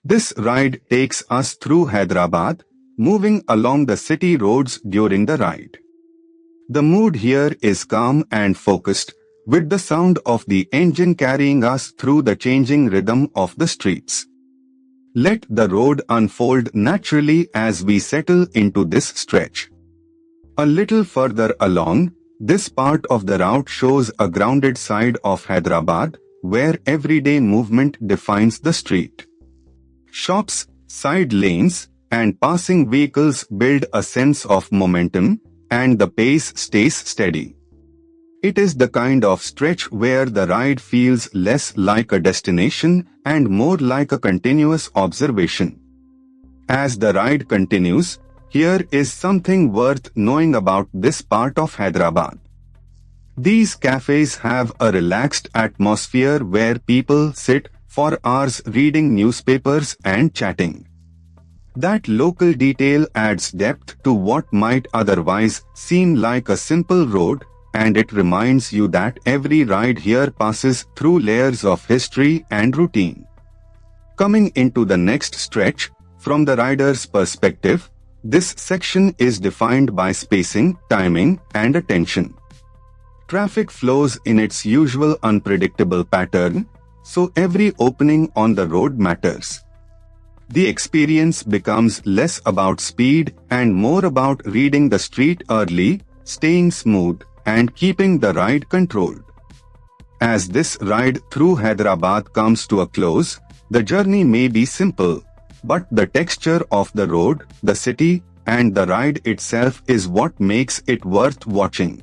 This ride takes us through Hyderabad, moving along the city roads during the ride. The mood here is calm and focused, with the sound of the engine carrying us through the changing rhythm of the streets. Let the road unfold naturally as we settle into this stretch. A little further along, this part of the route shows a grounded side of Hyderabad, where everyday movement defines the street. Shops, side lanes, and passing vehicles build a sense of momentum, and the pace stays steady. It is the kind of stretch where the ride feels less like a destination and more like a continuous observation. As the ride continues, here is something worth knowing about this part of Hyderabad. These cafes have a relaxed atmosphere where people sit for hours reading newspapers and chatting. That local detail adds depth to what might otherwise seem like a simple road, and it reminds you that every ride here passes through layers of history and routine. Coming into the next stretch, from the rider's perspective, this section is defined by spacing, timing, and attention. Traffic flows in its usual unpredictable pattern, so every opening on the road matters. The experience becomes less about speed and more about reading the street early, staying smooth, and keeping the ride controlled. As this ride through Hyderabad comes to a close, the journey may be simple, but the texture of the road, the city, and the ride itself is what makes it worth watching.